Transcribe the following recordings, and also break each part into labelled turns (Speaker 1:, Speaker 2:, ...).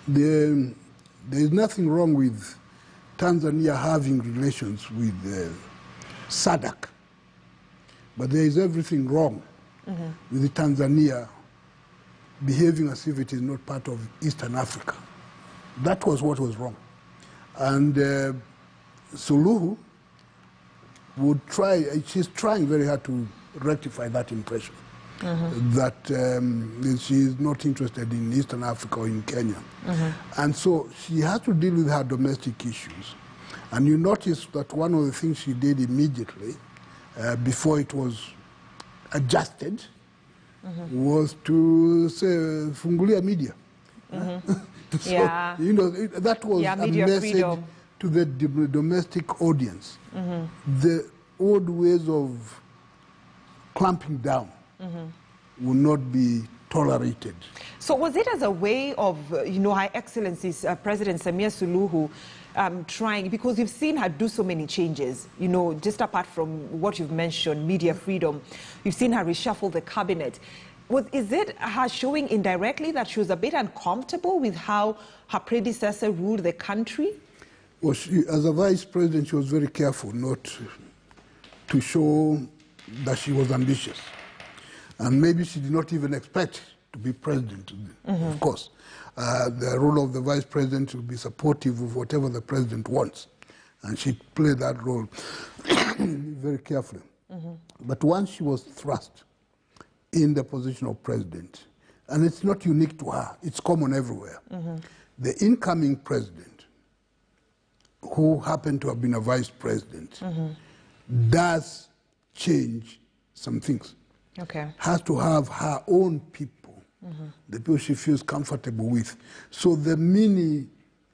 Speaker 1: There is nothing wrong with Tanzania having relations with SADC, but there is everything wrong with Tanzania behaving as if it is not part of Eastern Africa. That was what was wrong. And Suluhu would try, she's trying very hard to rectify that impression, that she is not interested in Eastern Africa or in Kenya. And so she has to deal with her domestic issues. And you notice that one of the things she did immediately, before it was adjusted, was to say, fungulia media. So, you know, that was a message freedom to the domestic audience. The old ways of clamping down will not be tolerated.
Speaker 2: So was it as a way of, you know, Her Excellency's President Samia Suluhu trying, because you've seen her do so many changes, you know, just apart from what you've mentioned, media freedom, you've seen her reshuffle the cabinet. Is it her showing indirectly that she was a bit uncomfortable with how her predecessor ruled the country?
Speaker 1: Well, as a vice president, she was very careful not to show that she was ambitious. And maybe she did not even expect to be president, of course. The role of the vice president will be supportive of whatever the president wants. And she played that role very carefully. But once she was thrust in the position of president, and it's not unique to her, it's common everywhere, the incoming president, who happened to have been a vice president, does change some things. Has to have her own people, the people she feels comfortable with. So the mini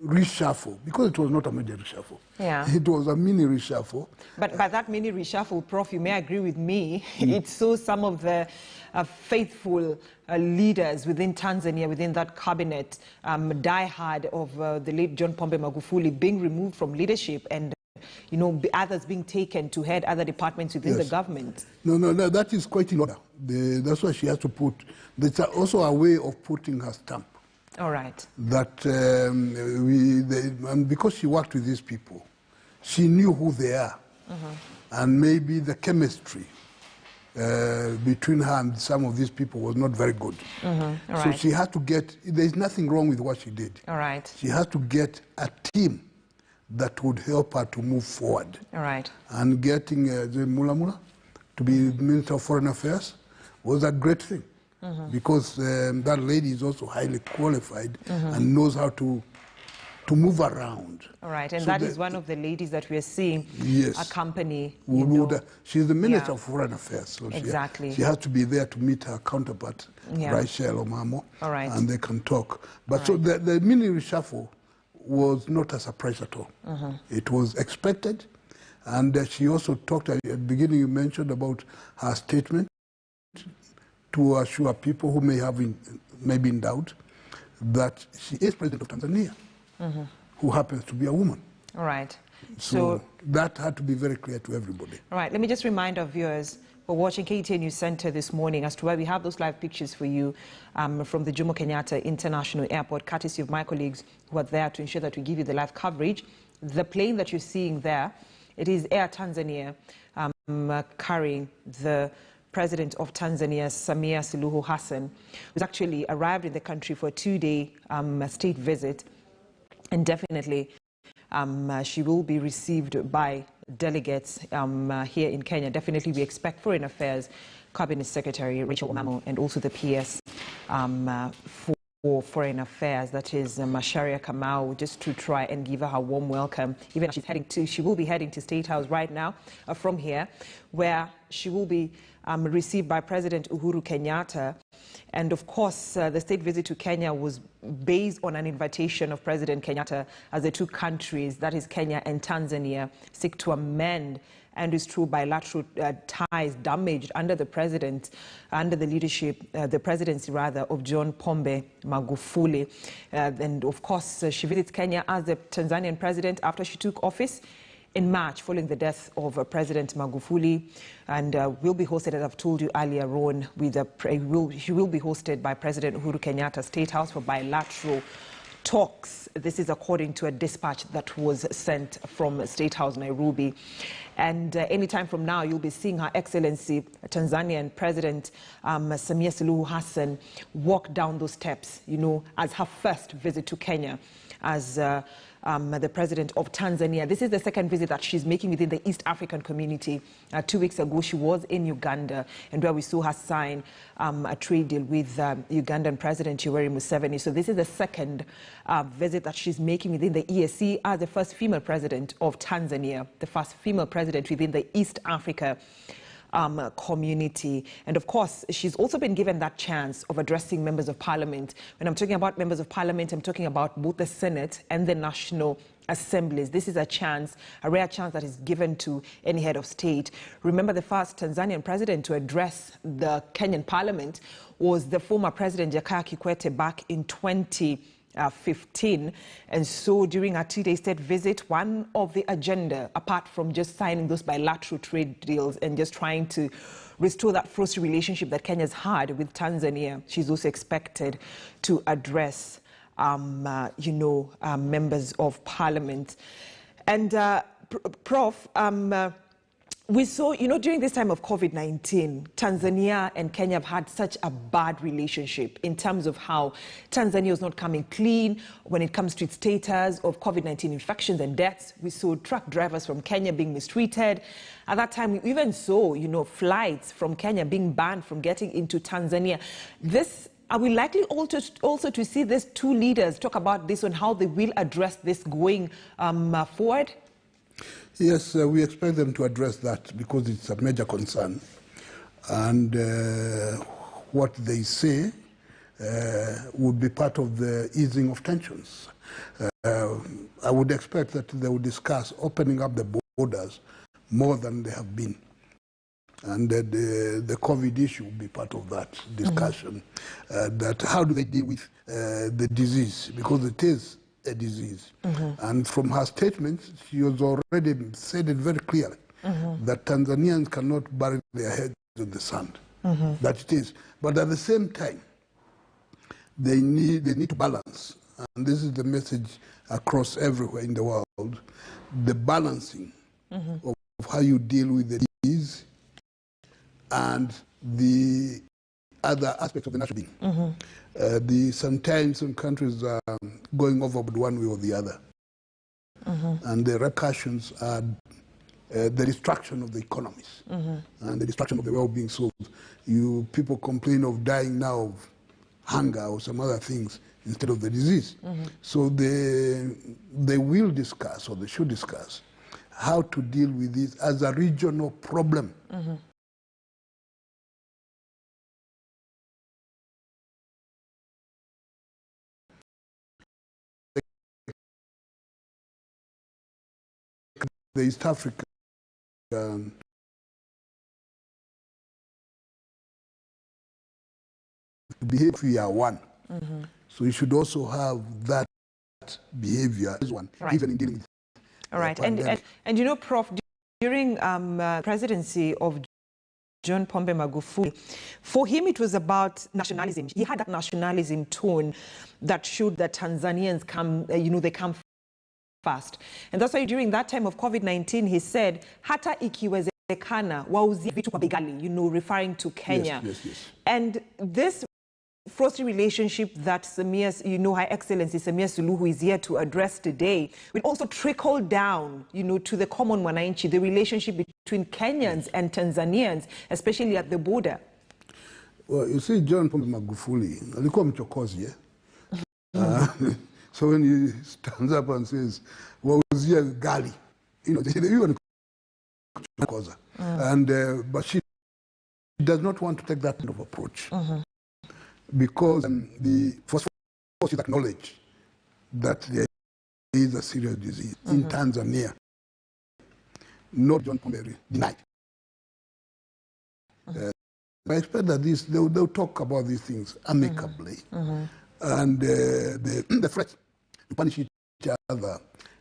Speaker 1: reshuffle, because it was not a major reshuffle, it was a mini reshuffle. But
Speaker 2: by that mini reshuffle, Prof, you may agree with me, it saw some of the faithful leaders within Tanzania, within that cabinet, diehard of the late John Pombe Magufuli being removed from leadership and, you know, others being taken to head other departments within the government. No,
Speaker 1: that is quite in order. That's why she has to put, that's also a way of putting her stamp.
Speaker 2: All right.
Speaker 1: That and because she worked with these people, she knew who they are. And maybe the chemistry between her and some of these people was not very good. So she had to get, there's nothing wrong with what she did.
Speaker 2: All right.
Speaker 1: She has to get a team that would help her to move forward.
Speaker 2: All right.
Speaker 1: And getting the Mula to be Minister of Foreign Affairs was a great thing. Because that lady is also highly qualified and knows how to move around.
Speaker 2: All right, and so that is one of the ladies that we are seeing accompany.
Speaker 1: She's the Minister of Foreign Affairs, so she has to be there to meet her counterpart, Rachel Omamo, and they can talk. But so the mini reshuffle was not a surprise at all. It was expected, and she also talked at the beginning. You mentioned about her statement to assure people who may have maybe in doubt that she is president of Tanzania, who happens to be a woman.
Speaker 2: All right.
Speaker 1: So that had to be very clear to everybody.
Speaker 2: All right. Let me just remind our viewers for watching KTN News Center this morning as to why we have those live pictures for you from the Jomo Kenyatta International Airport, courtesy of my colleagues who are there to ensure that we give you the live coverage. The plane that you're seeing there, it is Air Tanzania carrying the President of Tanzania, Samia Suluhu Hassan, who's actually arrived in the country for a 2-day state visit. And definitely she will be received by delegates here in Kenya. Definitely we expect Foreign Affairs Cabinet Secretary Rachel Omamo and also the PS for Foreign Affairs, that is Macharia Kamau, just to try and give her a warm welcome. Even as she will be heading to State House right now from here, where she will be received by President Uhuru Kenyatta. And of course, the state visit to Kenya was based on an invitation of President Kenyatta as the two countries, that is Kenya and Tanzania, seek to amend and restore bilateral ties damaged under the leadership, the presidency rather, of John Pombe Magufuli. And of course, she visits Kenya as the Tanzanian president after she took office in March following the death of President Magufuli, and will be hosted, as I've told you earlier on, she will be hosted by President Uhuru Kenyatta State House for bilateral talks. This is according to a dispatch that was sent from State House, Nairobi. And anytime from now, you'll be seeing Her Excellency, Tanzanian President Samia Suluhu Hassan, walk down those steps, as her first visit to Kenya as the President of Tanzania. This is the second visit that she's making within the East African community. 2 weeks ago, she was in Uganda, and where we saw her sign a trade deal with Ugandan President Yoweri Museveni. So this is the second visit that she's making within the EAC as the first female president of Tanzania, the first female president within the East Africa community. And of course, she's also been given that chance of addressing members of parliament. When I'm talking about members of parliament, I'm talking about both the Senate and the National Assemblies. This is a chance, a rare chance that is given to any head of state. Remember, the first Tanzanian president to address the Kenyan parliament was the former President Jakaya Kikwete back in 2015. And so during a 2-day state visit, one of the agenda, apart from just signing those bilateral trade deals and just trying to restore that frosty relationship that Kenya's had with Tanzania, she's also expected to address members of parliament. And Prof, we saw, during this time of COVID-19, Tanzania and Kenya have had such a bad relationship in terms of how Tanzania was not coming clean when it comes to its status of COVID-19 infections and deaths. We saw truck drivers from Kenya being mistreated. At that time, we even saw, flights from Kenya being banned from getting into Tanzania. Are we likely also to see these two leaders talk about this and how they will address this going forward?
Speaker 1: Yes, we expect them to address that because it's a major concern. And what they say would be part of the easing of tensions. I would expect that they would discuss opening up the borders more than they have been. And the COVID issue will be part of that discussion. That how do they deal with the disease? Because it is a disease. And from her statements, she has already said it very clearly that Tanzanians cannot bury their heads in the sand. That it is. But at the same time, they need to balance. And this is the message across everywhere in the world, the balancing of how you deal with the disease and the other aspects of the national being. Sometimes some countries are going overboard one way or the other. And the repercussions are the destruction of the economies and the destruction of the well-being. So people complain of dying now of hunger or some other things instead of the disease. So they will discuss, or they should discuss, how to deal with this as a regional problem. The East African behavior one. So you should also have that behavior as one, even in dealing with
Speaker 2: all right. And Prof, during presidency of John Pombe Magufuli, for him it was about nationalism. He had that nationalism tone that showed that Tanzanians come, they come fast. And that's why during that time of COVID-19, he said, hata ikiwezekana wauzie vitu kwa bei ghali, referring to Kenya.
Speaker 1: Yes.
Speaker 2: And this frosty relationship that Her Excellency Samia Suluhu is here to address today will also trickle down, to the common mwananchi, the relationship between Kenyans and Tanzanians, especially at the border.
Speaker 1: Well, you see, John Pombe Magufuli, alikuwa mchokozi, so when he stands up and says, wauzia gali, but she does not want to take that kind of approach. Because the first forces acknowledge that there is a serious disease in Tanzania. Not John Pombe denied. I expect that they'll talk about these things amicably. And the threat to punish each other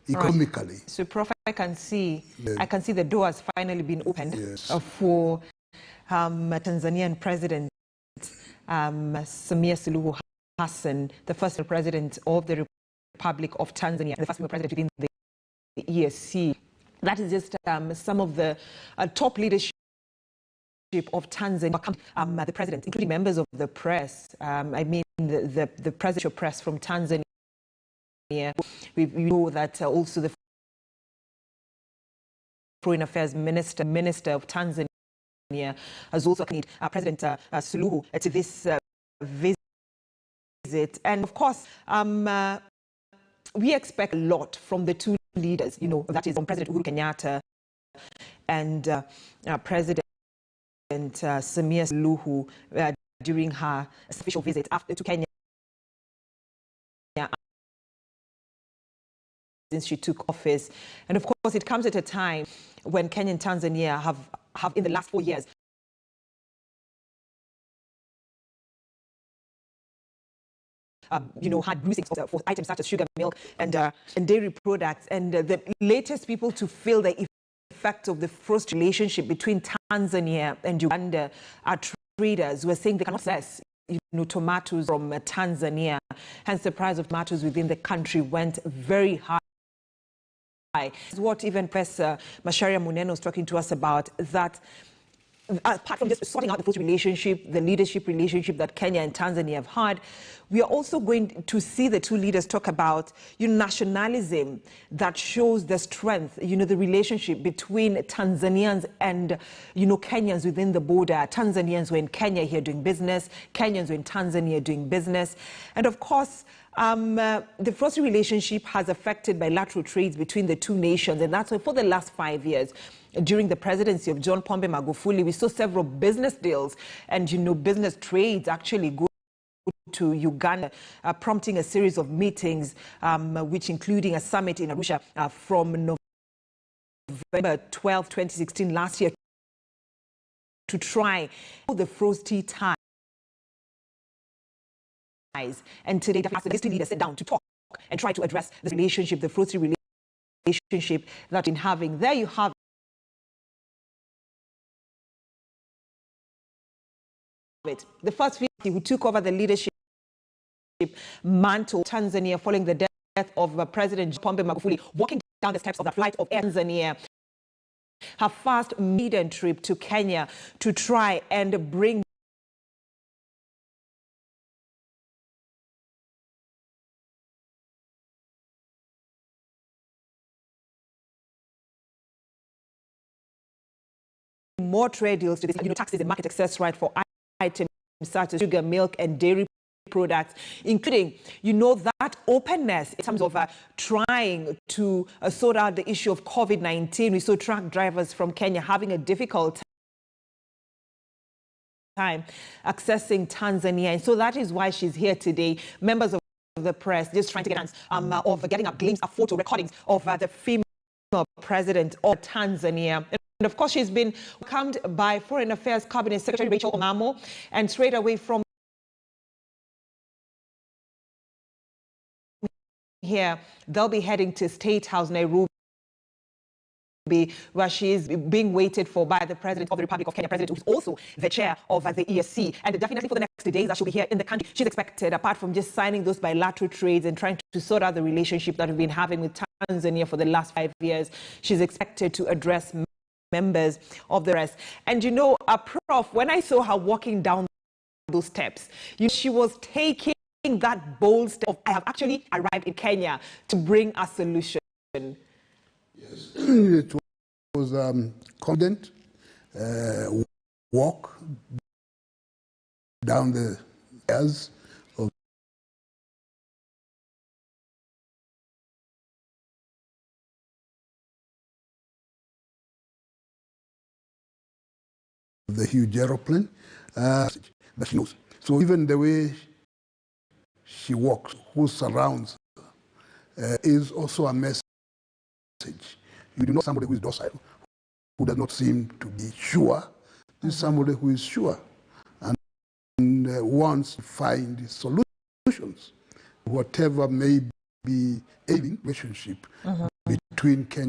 Speaker 1: economically.
Speaker 2: Right. So, Prof, I can see the door has finally been opened for Tanzanian President Samia Suluhu Hassan, the first president of the Republic of Tanzania, the first female president within the ESC. That is just some of the top leadership of Tanzania, the president, including members of the press. I mean, the presidential press from Tanzania. We know that also the Foreign Affairs Minister of Tanzania has also accompanied President Suluhu to this visit. And of course, we expect a lot from the two leaders, you know, that is from President Uhuru Kenyatta and President Samia Suluhu during her official visit to Kenya since she took office. And of course, it comes at a time when Kenya and Tanzania have in the last 4 years had bruising for items such as sugar, milk, and dairy products. And the latest people to feel the effect of the first relationship between Tanzania and Uganda are traders who are saying they cannot access tomatoes from Tanzania. Hence, the price of tomatoes within the country went very high. What even Professor Macharia Muneno was talking to us about, that apart from just sorting out the first relationship, the leadership relationship that Kenya and Tanzania have had, we are also going to see the two leaders talk about nationalism that shows the strength, the relationship between Tanzanians and, Kenyans within the border. Tanzanians were in Kenya here doing business, Kenyans were in Tanzania doing business. And of course, the first relationship has affected bilateral trades between the two nations, and that's why for the last 5 years, during the presidency of John Pombe Magufuli, we saw several business deals and, business trades actually go to Uganda, prompting a series of meetings, which including a summit in Arusha from November 12, 2016, last year, to try the frosty ties. And today, the two leaders sat down to talk and try to address the relationship, the frosty relationship that in having. There you have it. The first female who took over the leadership mantle Tanzania following the death of President Pombe Magufuli, walking down the steps of the flight of Air Tanzania. Her first maiden trip to Kenya to try and bring more trade deals to this, taxes and market access right for items such as sugar, milk, and dairy products, including, that openness in terms of trying to sort out the issue of COVID-19. We saw truck drivers from Kenya having a difficult time accessing Tanzania. And so that is why she's here today. Members of the press just trying to get hands of getting a glimpse of photo recordings of the female president of Tanzania. And of course, she's been welcomed by Foreign Affairs Cabinet Secretary Rachel Omamo, and straight away from here, they'll be heading to State House, Nairobi, where she is being waited for by the President of the Republic of Kenya, President who's also the chair of the ESC. And definitely for the next 2 days that she'll be here in the country, she's expected, apart from just signing those bilateral trades and trying to sort out the relationship that we've been having with Tanzania for the last 5 years, she's expected to address members of the rest. And Prof, when I saw her walking down those steps, she was taking that bold step of, I have actually arrived in Kenya to bring a solution.
Speaker 1: Yes, it was confident walk down the stairs of the huge aeroplane that she knows. So even the way she walks, who surrounds her, is also a message. You do not somebody who is docile, who does not seem to be sure. This is somebody who is sure and wants to find solutions, whatever may be a relationship between Kenya